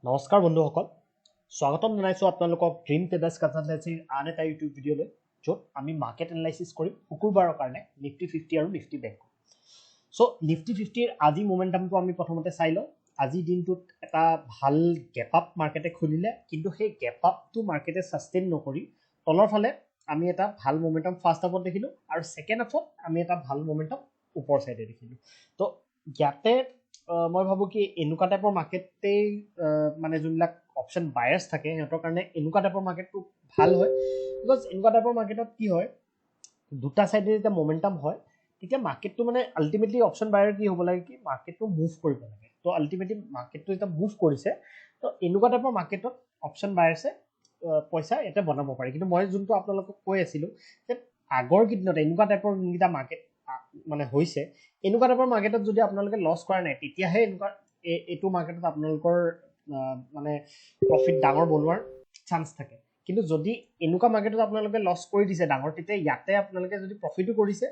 নমস্কাৰ বন্ধুসকল, স্বাগতম জনাইছোঁ আপোনালোকক ড্ৰিম ট্ৰেডাৰ্ছ কনচালটেন্সিৰ আন এটা ইউটিউব ভিডিঅ'লৈ, য'ত আমি মাৰ্কেট এনালাইচিছ কৰিম শুকুৰবাৰৰ কাৰণে নিফটি 50 আৰু নিফটি বেংক। চ' নিফটি 50ৰ আজি মোমেণ্টামটো আমি প্ৰথমতে চাই লওঁ। আজিৰ দিনটোত এটা ভাল গেপ আপ মাৰ্কেটে খুলিলে, কিন্তু সেই গেপ আপটো মাৰ্কেটে ছাষ্টেইন নকৰি তলৰ ফালে আমি এটা ভাল মোমেণ্টাম ফাৰ্ষ্ট হাফত দেখিলোঁ আৰু ছেকেণ্ড হাফত আমি এটা ভাল মোমেণ্টাম ওপৰ চাইডে দেখিলোঁ। তো ইয়াতে মই ভাবোঁ কি এনেকুৱা টাইপৰ মাৰ্কেটেই মানে যোনবিলাক অপশ্যন বায়াৰ্ছ থাকে সিহঁতৰ কাৰণে এনেকুৱা টাইপৰ মাৰ্কেটটো ভাল হয়। বিকজ এনেকুৱা টাইপৰ মাৰ্কেটত কি হয়, দুটা চাইডে যেতিয়া মোমেণ্টাম হয় তেতিয়া মাৰ্কেটটো মানে আল্টিমেটলি অপশ্যন বায়াৰ কি হ'ব লাগে কি মাৰ্কেটটো মুভ কৰিব লাগে। তো আল্টিমেটলি মাৰ্কেটটো যেতিয়া মুভ কৰিছে, তো এনেকুৱা টাইপৰ মাৰ্কেটত অপশ্যন বায়াৰ্ছে পইচা ইয়াতে বনাব পাৰে। কিন্তু মই যোনটো আপোনালোকক কৈ আছিলোঁ যে আগৰ কেইদিনত এনেকুৱা টাইপৰ যোনকেইটা মাৰ্কেট মানে হৈছে, এনেকুৱা টাইপৰ মাৰ্কেটত যদি আপোনালোকে লছ কৰা নাই, তেতিয়াহে এনেকুৱা এইটো মাৰ্কেটত আপোনালোকৰ মানে প্ৰফিট ডাঙৰ বনোৱাৰ চান্স থাকে। কিন্তু যদি এনেকুৱা মাৰ্কেটত আপোনালোকে লছ কৰি দিছে ডাঙৰ, তেতিয়া ইয়াতে আপোনালোকে যদি প্ৰফিটো কৰিছে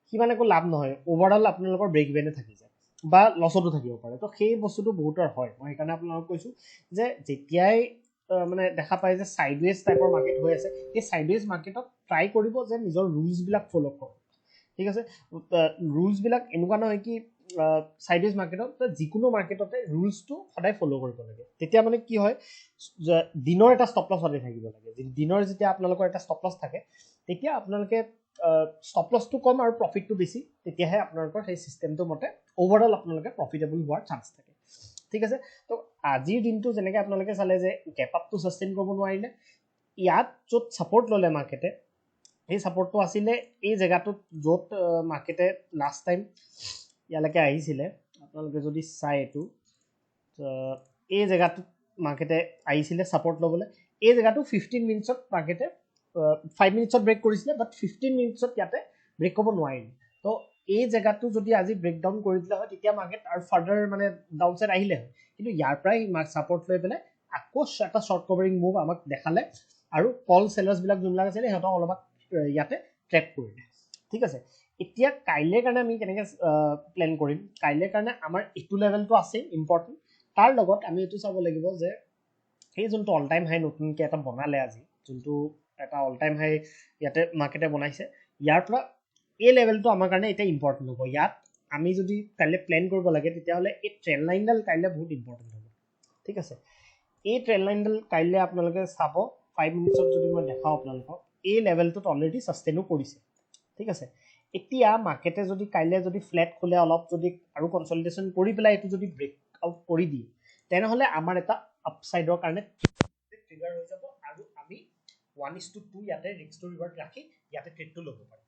সিমান একো লাভ নহয়, অভাৰঅল আপোনালোকৰ ব্ৰেক ইভেনে থাকি যায় বা লছতো থাকিব পাৰে। তো সেই বস্তুটো বহুতৰ হয়। মই সেইকাৰণে আপোনালোকক কৈছোঁ যে যেতিয়াই মানে দেখা পায় যে চাইডৱেজ টাইপৰ মাৰ্কেট হৈ আছে, সেই চাইডৱেজ মাৰ্কেটত ট্ৰাই কৰিব যে নিজৰ ৰুলছবিলাক ফ'ল' কৰক। ঠিক আছে, ৰুলছবিলাক এনেকুৱা নহয় কি চাইডৱেজ মাৰ্কেটত যিকোনো মাৰ্কেটতে ৰুলছটো সদায় ফ'ল' কৰিব লাগে। তেতিয়া মানে কি হয়, দিনৰ এটা ষ্টপ লছ সদায় থাকিব লাগে। দিনৰ যেতিয়া আপোনালোকৰ এটা ষ্টপ লছ থাকে, তেতিয়া আপোনালোকে ষ্টপ লছটো কম আৰু প্ৰফিটটো বেছি, তেতিয়াহে আপোনালোকৰ সেই ছিষ্টেমটো মতে অভাৰঅল আপোনালোকে প্ৰফিটেবল হোৱাৰ চান্স থাকে। ঠিক আছে, তো আজিৰ দিনটো যেনেকৈ আপোনালোকে চালে যে গেপ আপটো ছাষ্টেইন কৰিব নোৱাৰিলে, ইয়াত য'ত ছাপৰ্ট ল'লে মাৰ্কেটে, সেই ছাপৰ্টটো আছিলে এই জেগাটোত য'ত মাৰ্কেটে লাষ্ট টাইম ইয়ালৈকে আহিছিলে। আপোনালোকে যদি চাই এইটো এই জেগাটোত মাৰ্কেটে আহিছিলে ছাপৰ্ট ল'বলৈ। এই জেগাটো 15 মিনিটছত মাৰ্কেটে 5 মিনিটছত ব্ৰেক কৰিছিলে, বাট 15 মিনিটছত ইয়াতে ব্ৰেক কৰিব নোৱাৰিলে। তো এই জেগাটো যদি আজি ব্ৰেকডাউন কৰি দিলে হয়, তেতিয়া মাৰ্কেট আৰু ফাৰ্ডাৰ মানে ডাউন চাইড আহিলে হয়। কিন্তু ইয়াৰ পৰাই ছাপৰ্ট লৈ পেলাই আকৌ এটা শ্বৰ্ট কভাৰিং মুভ আমাক দেখালে আৰু কল চেলাৰ্ছবিলাক যোনবিলাক আছিলে সিহঁতক অলপমান ইয়াতে ট্ৰেপ কৰিলে। ঠিক আছে, এতিয়া কাইলৈৰ কাৰণে আমি কেনেকৈ প্লেন কৰিম। কাইলৈৰ কাৰণে আমাৰ এইটো লেভেলটো আছে ইম্পৰ্টেণ্ট, তাৰ লগত আমি এইটো চাব লাগিব যে সেই যোনটো অল টাইম হাই নতুনকৈ এটা বনালে আজি, যোনটো এটা অল টাইম হাই ইয়াতে মাৰ্কেটে বনাইছে, ইয়াৰ পৰা এই লেভেলটো আমাৰ কাৰণে এতিয়া ইম্পৰ্টেণ্ট হ'ব। ইয়াত আমি যদি কাইলৈ প্লেন কৰিব লাগে, তেতিয়াহ'লে এই ট্ৰেণ্ড লাইনডাল কাইলৈ বহুত ইম্পৰ্টেণ্ট হ'ব। ঠিক আছে, এই ট্ৰেণ্ড লাইনডাল কাইলৈ আপোনালোকে চাব। 5 মিনিটছত যদি মই দেখাওঁ আপোনালোকক, এই লেভেলটোত অলৰেডি ছাষ্টেইনো কৰিছে। ঠিক আছে, এতিয়া মাৰ্কেটে যদি কাইলৈ যদি ফ্লেট খোলে, অলপ যদি আৰু কনচলিডেশ্যন কৰি পেলাই এইটো যদি ব্ৰেক আউট কৰি দিয়ে, তেনেহ'লে আমাৰ এটা আপছাইডৰ কাৰণে ট্ৰিগাৰ হৈ যাব আৰু আমি 1:2 ইয়াতে ৰিস্ক টু ৰিৱাৰ্ড ৰাখি ইয়াতে ট্ৰেডটো ল'ব পাৰিম।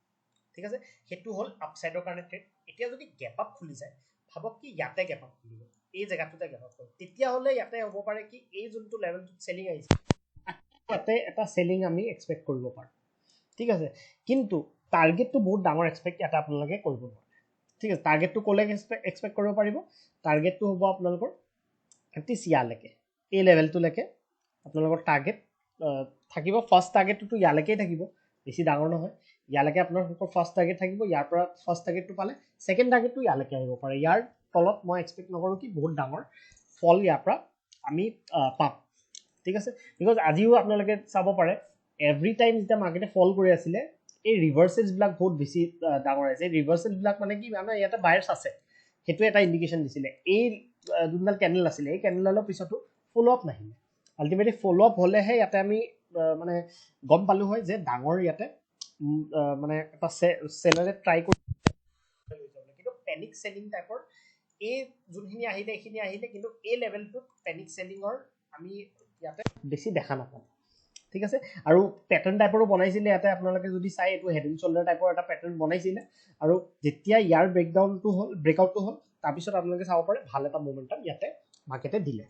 ঠিক আছে, সেইটো হ'ল আপছাইডৰ কাৰণে ট্ৰেড। এতিয়া যদি গেপ আপ খুলি যায়, ভাবক কি ইয়াতে গেপ আপ খুলিব, এই জেগাটোতে গেপ আপ কৰিব, তেতিয়াহ'লে ইয়াতে হ'ব পাৰে কি এই যোনটো লেভেলটোত চেলিং আহিছে, ইয়াতে এটা চেলিং আমি এক্সপেক্ট কৰিব পাৰোঁ। ঠিক আছে, কিন্তু টাৰ্গেটটো বহুত ডাঙৰ এক্সপেক্ট ইয়াতে আপোনালোকে কৰিব নোৱাৰে। ঠিক আছে, টাৰ্গেটটো ক'লে এক্সপেক্ট কৰিব পাৰিব, টাৰ্গেটটো হ'ব আপোনালোকৰ এটলিষ্ট ইয়ালৈকে, এই লেভেলটোলৈকে আপোনালোকৰ টাৰ্গেট থাকিব। ফাৰ্ষ্ট টাৰ্গেটটোতো ইয়ালৈকেই থাকিব, বেছি ডাঙৰ নহয়। ইয়ালৈকে আপোনালোকৰ ফাৰ্ষ্ট টাৰ্গেট থাকিব, ইয়াৰ পৰা ফাৰ্ষ্ট টাৰ্গেটটো পালে ছেকেণ্ড টাৰ্গেটটো ইয়ালৈকে আহিব পাৰে। ইয়াৰ তলত মই এক্সপেক্ট নকৰোঁ কি বহুত ডাঙৰ ফল ইয়াৰ পৰা আমি পাম। ঠিক আছে, বিকজ আজিও আপোনালোকে চাব পাৰে এভৰি টাইম যেতিয়া মাৰ্কেটে ফল কৰি আছিলে, এই ৰিভাৰ্চেলছবিলাক বহুত বেছি ডাঙৰ আহিছে। এই ৰিভাৰ্চেলছবিলাক মানে কি, মানে ইয়াতে বায়াৰ্ছ আছে, সেইটোৱে এটা ইণ্ডিকেশ্যন দিছিলে। এই যোনডাল কেণ্ডেল আছিলে, এই কেণ্ডেলৰ পিছতো ফ'ল' আপ নাহিলে। আল্টিমেটলি ফ'ল' আপ হ'লেহে ইয়াতে আমি মানে গম পালোঁ হয় যে ডাঙৰ ইয়াতে মানে এটা চেলাৰে ট্ৰাই কৰি, কিন্তু পেনিক চেলিং টাইপৰ এই যোনখিনি আহিলে এইখিনি আহিলে, কিন্তু এই লেভেলটোত পেনিক চেলিঙৰ আমি ইয়াতে বেছি দেখা নাপাওঁ। ঠিক আছে, আৰু পেটাৰ্ণ টাইপৰো বনাইছিলে ইয়াতে। আপোনালোকে যদি চাই, এইটো হেড এণ্ড শ্বল্ডাৰ টাইপৰ এটা পেটাৰ্ণ বনাইছিলে, আৰু যেতিয়া ইয়াৰ ব্ৰেকআউটটো হ'ল, তাৰপিছত আপোনালোকে চাব পাৰে ভাল এটা মোমেণ্টাম ইয়াতে মাৰ্কেটে দিলে।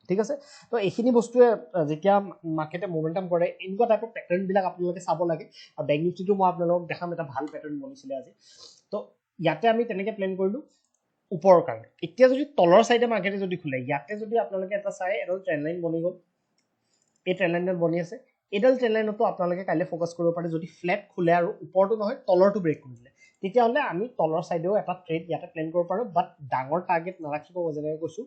ঠিক আছে, তো এইখিনি বস্তুৱে যেতিয়া মাৰ্কেটে মোমেণ্টাম কৰে, এনেকুৱা টাইপৰ পেটাৰ্ণবিলাক আপোনালোকে চাব লাগে। আৰু বেংক নিফটিটো মই আপোনালোকক দেখাম, এটা ভাল পেটাৰ্ণ বনিছিলে আজি। তো ইয়াতে আমি তেনেকৈ প্লেন কৰিলোঁ ওপৰৰ কাৰণে। এতিয়া যদি তলৰ চাইডে মাৰ্কেটে যদি খোলে, ইয়াতে যদি আপোনালোকে এটা চাই, এডাল ট্ৰেণ্ড লাইন বনি গ'ল, এই ট্ৰেণ্ড লাইনডাল বনি আছে, এইডাল ট্ৰেণ্ড লাইনতো আপোনালোকে কাইলৈ ফ'কাছ কৰিব পাৰে। যদি ফ্লেট খোলে আৰু ওপৰটো নহয় তলৰটো ব্ৰেক কৰি দিলে, তেতিয়াহ'লে আমি তলৰ চাইডেও এটা ট্ৰেড ইয়াতে প্লেন কৰিব পাৰোঁ। বাট ডাঙৰ টাৰ্গেট নাৰাখিব, যেনেকৈ কৈছোঁ,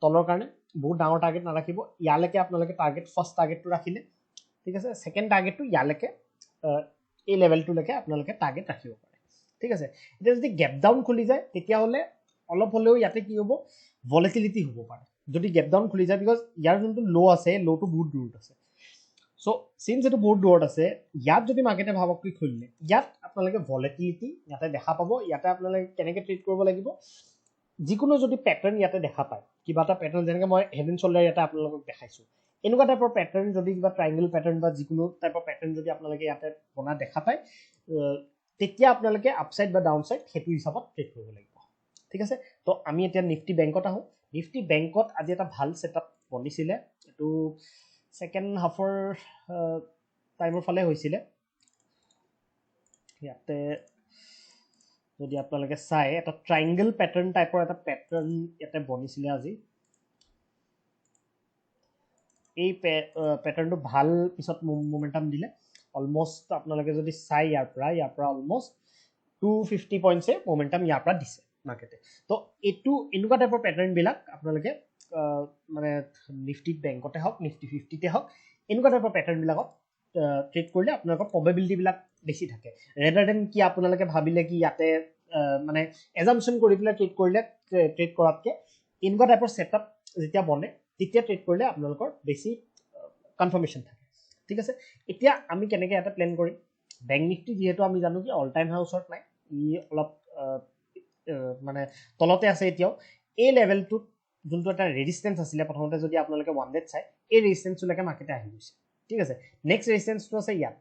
তলৰ কাৰণে বহুত ডাঙৰ টাৰ্গেট নাৰাখিব ইয়ালৈকে আপোনালোকে টাৰ্গেট ফাৰ্ষ্ট টাৰ্গেটটো ৰাখিলে ঠিক আছে সেকেন্ড টাৰ্গেটটো ইয়ালৈকে এই লেভেলটোলৈকে আপোনালোকে টাৰ্গেট ৰাখিব পাৰে ঠিক আছে এতিয়া যদি গেপ ডাউন খুলি যায় তেতিয়াহ'লে অলপ হ'লেও ইয়াতে কি হ'ব ভলেটিলিটি হ'ব পাৰে যদি গেপ ডাউন খুলি যায় বিকজ ইয়াৰ যোনটো ল' আছে ল'টো বহুত দূৰত আছে চ' চিন্স এইটো বহুত দূৰত আছে ইয়াত যদি মাৰ্কেটে ভাবক কি খুলিলে ইয়াত আপোনালোকে ভলেটিলিটি ইয়াতে দেখা পাব ইয়াতে আপোনালোকে কেনেকৈ ট্ৰেড কৰিব লাগিব যিকোনো যদি পেটাৰ্ণ ইয়াতে দেখা পায় কিবা এটা পেটাৰ্ণ যেনেকৈ মই হেড এণ্ড শ্বল্ডাৰ ইয়াতে আপোনালোকক দেখাইছোঁ এনেকুৱা টাইপৰ পেটাৰ্ণ যদি কিবা ট্ৰাইংগল পেটাৰ্ণ বা যিকোনো টাইপৰ পেটাৰ্ণ যদি আপোনালোকে ইয়াতে বনা দেখা পায় তেতিয়া আপোনালোকে আপছাইড বা ডাউন ছাইড সেইটো হিচাপত ট্ৰেড কৰিব লাগিব ঠিক আছে তো আমি এতিয়া নিফটি বেংকত আহোঁ নিফটি বেংকত আজি এটা ভাল ছেটআপ বনিছিলে এইটো সেকেন্ড হাফৰ টাইমৰ ফালে হৈছিলে ইয়াতে যদি আপোনালোকে চাই এটা ট্ৰাইংগল পেটাৰ্ণ টাইপৰ এটা পেটাৰ্ণ ইয়াতে বনিছিলে আজি এই পেটাৰ্ণটো ভাল পিছত মোমেন্টাম দিলে অলমোষ্ট আপোনালোকে যদি চাই ইয়াৰ পৰা অলমোষ্ট 250 পইণ্টছে মোমেন্টাম ইয়াৰ পৰা দিছে মাৰ্কেটে তো এইটো এনেকুৱা টাইপৰ পেটাৰ্ণবিলাক আপোনালোকে মানে নিফটি বেংকতে হওক নিফটি 50তে হওক এনেকুৱা টাইপৰ পেটাৰ্ণবিলাকত ট্ৰেড কৰিলে আপোনালোকৰ প্ৰবেবিলিটিবিলাক বেছি থাকে ৰেডাৰ দেন কি আপোনালোকে ভাবিলে কি ইয়াতে মানে এজাম্পশ্যন কৰি পেলাই ট্ৰেড কৰাতকৈ এনেকুৱা টাইপৰ ছেটআপ যেতিয়া বনে তেতিয়া ট্ৰেড কৰিলে আপোনালোকৰ বেছি কনফাৰ্মেশ্যন থাকে ঠিক আছে এতিয়া আমি কেনেকৈ এটা প্লেন কৰিম বেংক নিফটি যিহেতু আমি জানো কি অল টাইম হাউচত নাই ই অলপ মানে তলতে আছে এতিয়াও এই লেভেলটোত যোনটো এটা ৰেজিষ্টেঞ্চ আছিলে প্ৰথমতে যদি আপোনালোকে ওৱান ডেত চাই এই ৰেজিষ্টেঞ্চলৈকে মাৰ্কেটে আহি গৈছে ঠিক আছে নেক্সট ৰেজিষ্টেঞ্চটো আছে ইয়াত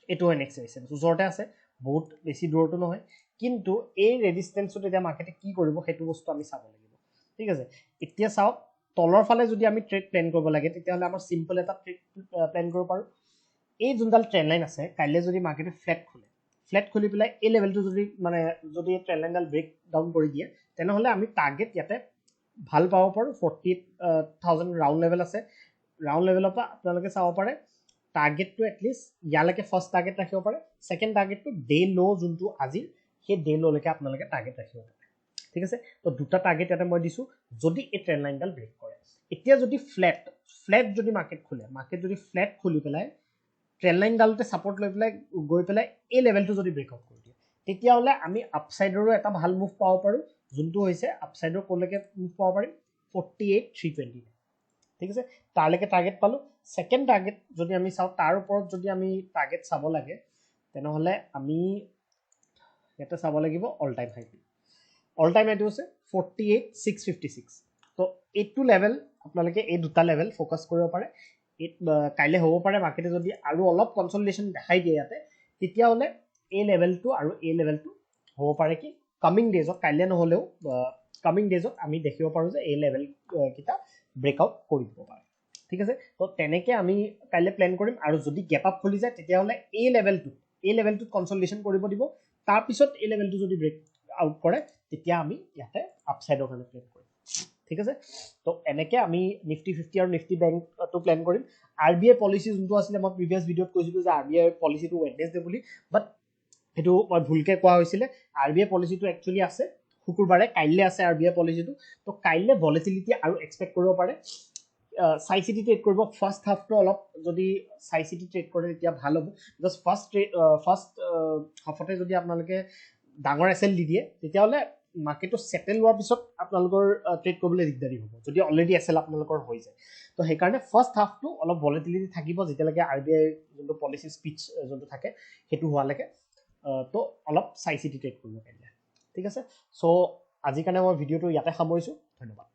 এইটো হয় নেক্সট ৰেজিষ্টেঞ্চ ওচৰতে আছে বহুত বেছি দূৰতো নহয় কিন্তু এই ৰেজিষ্টেঞ্চত এতিয়া মাৰ্কেটে কি কৰিব সেইটো বস্তু আমি চাব লাগিব ঠিক আছে এতিয়া চাওক তলৰ ফালে যদি আমি ট্ৰেড প্লেন কৰিব লাগে তেতিয়াহ'লে আমাৰ চিম্পল এটা ট্ৰেড প্লেন কৰিব পাৰোঁ এই যোনডাল ট্ৰেণ্ড লাইন আছে কাইলৈ যদি মাৰ্কেটে ফ্লেট খুলি পেলাই এই লেভেলটো যদি ট্ৰেণ্ড লাইনডাল ব্ৰেক ডাউন কৰি দিয়ে তেনেহ'লে আমি টাৰ্গেট ইয়াতে ভাল পাব পাৰোঁ 40,000 ৰাউণ্ড লেভেল আছে ৰাউণ্ড লেভেলৰ পৰা আপোনালোকে চাব পাৰে টাৰ্গেটটো এটলিষ্ট ইয়ালৈকে ফাৰ্ষ্ট টাৰ্গেট ৰাখিব পাৰে ছেকেণ্ড টাৰ্গেটটো ডে ল' যোনটো আজিৰ সেই ডে ল'লৈকে আপোনালোকে টাৰ্গেট ৰাখিব পাৰে ঠিক আছে তো দুটা টাৰ্গেট ইয়াতে মই দিছোঁ যদি এই ট্ৰেণ্ড লাইনডাল ব্ৰেক কৰে এতিয়া যদি ফ্লেট যদি মাৰ্কেট যদি ফ্লেট খুলি পেলাই ট্ৰেণ্ড লাইনডালতে ছাপৰ্ট লৈ পেলাই গৈ পেলাই এই লেভেলটো যদি ব্ৰেকআউট কৰি দিয়ে তেতিয়াহ'লে আমি আপছাইডৰো এটা ভাল মুভ পাব পাৰোঁ যোনটো হৈছে আপছাইডৰ ক'লৈকে মুভ পাব পাৰিম 48,320 ঠিক আছে তাৰলৈকে টাৰ্গেট পালোঁ ছেকেণ্ড টাৰ্গেট যদি আমি চাওঁ তাৰ ওপৰত যদি আমি টাৰ্গেট চাব লাগে তেনেহ'লে আমি ইয়াতে চাব লাগিব অল টাইম হাইটো হৈছে 48,656 তো এইটো লেভেল আপোনালোকে এই দুটা লেভেল ফ'কাছ কৰিব পাৰে কাইলৈ হ'ব পাৰে মাৰ্কেটে যদি আৰু অলপ কনচলিডেশ্যন দেখাই দিয়ে ইয়াতে তেতিয়াহ'লে এই লেভেলটো আৰু এই লেভেলটো হ'ব পাৰে কি কামিং ডেজত কাইলৈ নহ'লেও কামিং ডেজত আমি দেখিব পাৰোঁ যে এই লেভেল কেইটা ব্ৰেকআউট কৰি দিব পাৰে ঠিক আছে তো তেনেকৈ আমি কাইলৈ প্লেন কৰিম আৰু যদি গেপ আপ খুলি যায় তেতিয়াহ'লে এই লেভেলটোত কনচলিডেশ্যন কৰিব দিব তাৰপিছত এই লেভেলটো যদি ব্ৰেক আউট কৰে তেতিয়া আমি ইয়াতে আপছাইডৰ কাৰণে প্লেন কৰিম ঠিক আছে তো এনেকৈ আমি নিফটি 50 আৰু নিফটি বেংকটো প্লেন কৰিম RBI পলিচি যোনটো আছিলে মই প্ৰিভিয়াছ ভিডিঅ'ত কৈছিলোঁ যে RBI পলিচিটো ৱেডনেছডে বুলি বাট সেইটো মই ভুলকৈ কোৱা হৈছিলে RBI পলিচিটো একচুৱেলি আছে শুকুৰবাৰে কাইলৈ আছে RBI পলিচিটো তো কাইলৈ ভলেটিলিটি আৰু এক্সপেক্ট কৰিব পাৰে চাই চিটি ট্ৰেড কৰিব ফাৰ্ষ্ট হাফটো অলপ যদি চাই চিটি ট্ৰেড কৰে তেতিয়া ভাল হ'ব বিকজ ফাৰ্ষ্ট হাফতে যদি আপোনালোকে ডাঙৰ এছ এল দি দিয়ে তেতিয়াহ'লে মাৰ্কেটটো ছেটেল হোৱাৰ পিছত আপোনালোকৰ ট্ৰেড কৰিবলৈ দিগদাৰী হ'ব যদি অলৰেডি এছ এল আপোনালোকৰ হৈ যায় তো সেইকাৰণে ফাৰ্ষ্ট হাফটো অলপ ভলেটিলিটি থাকিব যেতিয়ালৈকে RBI যোনটো পলিচি স্পীচ যোনটো থাকে সেইটো হোৱালৈকে তো অলপ চাই চিটি ট্ৰেড কৰিব পাৰিলে ঠিক আছে চ' আজিৰ কাৰণে মই ভিডিঅ'টো ইয়াতে সামৰিছোঁ ধন্যবাদ